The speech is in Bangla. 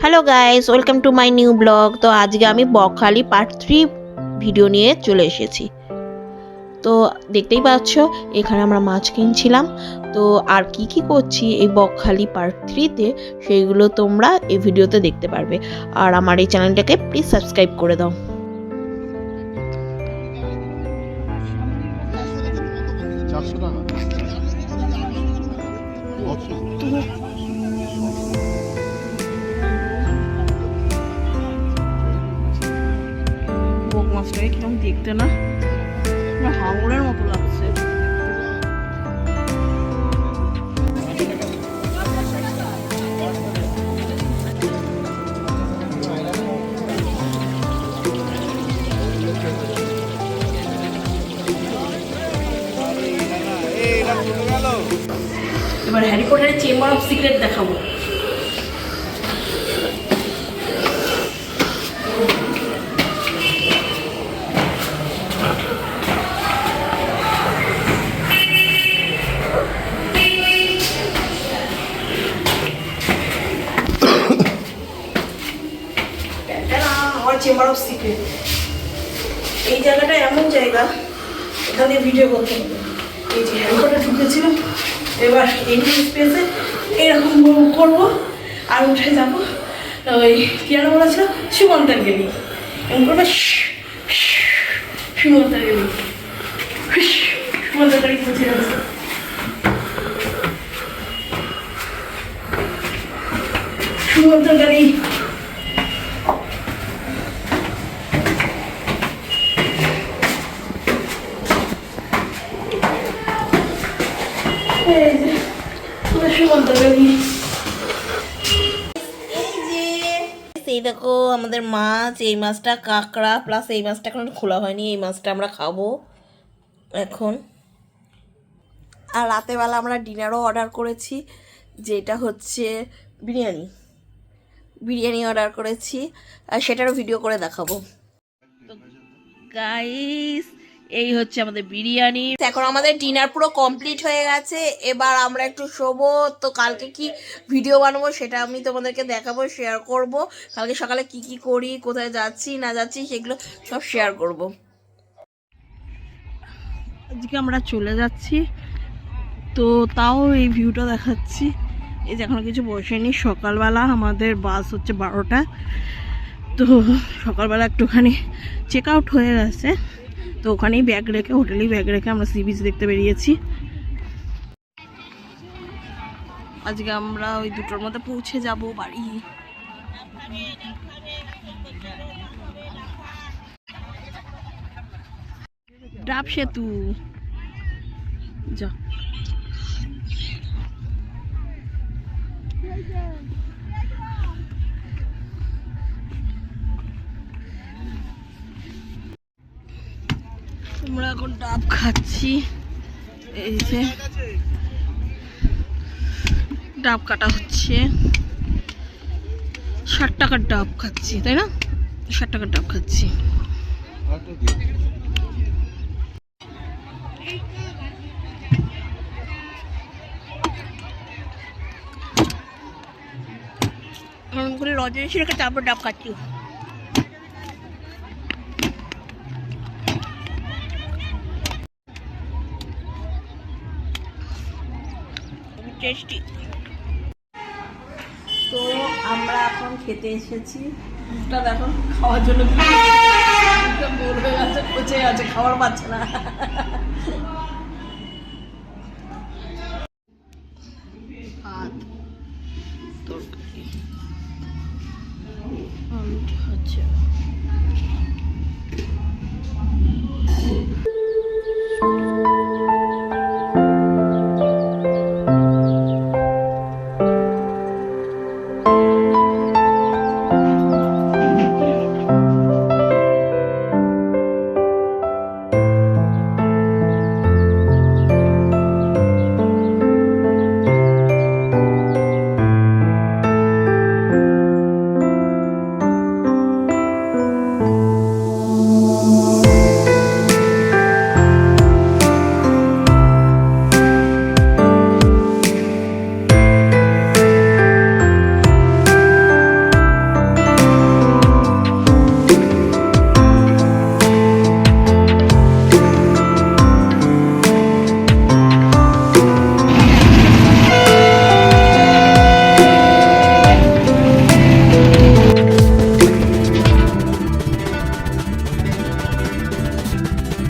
Hello guys, welcome to my new blog. তো আজকে আমি বকখালি পার্ট 3 ভিডিও নিয়ে চলে এসেছি। তো দেখতেই পাচ্ছ এখানে আমরা মাছ কিনছিলাম। তো আর কি কি করছি এই বকখালি পার্ট 3-তে সেইগুলো তোমরা এই ভিডিওতে দেখতে পারবে। আর আমার এই চ্যানেলটাকে প্লিজ সাবস্ক্রাইব করে দাও। বক মাছটাকে কিরকম দেখতে না, হাঙরের মতো লাগছে। এবার হ্যারি পটারের চেম্বার অফ সিক্রেট দেখাবো। আমার চেম্বার অফ সিক্রেট, এই জায়গাটা এমন জায়গা, এখান দিয়ে ভিডিও করতে হবে। এই যে হ্যারি পটার ঢুকেছিল, এবার এই স্পেসে এরকম করবো আর উঠে যাবো। ওই কিয়ানো বলেছিল সুমন্তার গেলি, এমন করবে সুমন্তার গেলি, সুমন্তার গাড়ি পৌঁছে যাচ্ছে। সুমন্তার গাড়ি এই দেখো আমাদের মাছ, এই মাছটা কাঁকড়া প্লাস এই মাছটা এখন খোলা হয়নি, এই মাছটা আমরা খাবো এখন। আর রাতেরবেলা আমরা ডিনারও অর্ডার করেছি, যেটা হচ্ছে বিরিয়ানি। বিরিয়ানি অর্ডার করেছি আর সেটারও ভিডিও করে দেখাবো। তো গাইস, এই হচ্ছে আমাদের বিরিয়ানি। এখন আমাদের ডিনার পুরো কমপ্লিট হয়ে গেছে, এবার আমরা একটু শোবো। তো কালকে কি ভিডিও বানাবো সেটা আমি তোমাদেরকে দেখাবো, শেয়ার করব। কালকে সকালে কি কি করি, কোথায় যাচ্ছি না যাচ্ছি সেগুলো সব শেয়ার করব। আজকে আমরা চলে যাচ্ছি, তো তাও এই ভিউটা দেখাচ্ছি। এই যে এখনো কিছু বসেনি, সকালবেলা আমাদের বাস হচ্ছে 12টা। তো সকালবেলা একটুখানি চেক আউট হয়ে গেছে, তো ওখানেই ব্যাগ রেখে, হোটেলেই ব্যাগ রেখে আমরা সি বিচ দেখতে বেরিয়েছি। আজকে আমরা ওই 2টোর মধ্যে পৌঁছে যাব বাড়ি। ডাব সেতু যা, আমরা এখন ডাব খাচ্ছি। এই যে ডাব কাটা হচ্ছে, 60 টাকার ডাব খাচ্ছি, তাই না? 60 টাকার ডাব খাচ্ছি। রজনী রেখে তারপর ডাব খাচ্ছি। টেস্টি। তো আমরা এখন খেতে এসেছি, মুখটা দেখো খাওয়ার জন্য গোল হয়ে গেছে, পচে আছে, খাবার পাচ্ছে না। ভাত, তরকারি, আলু ভাজা,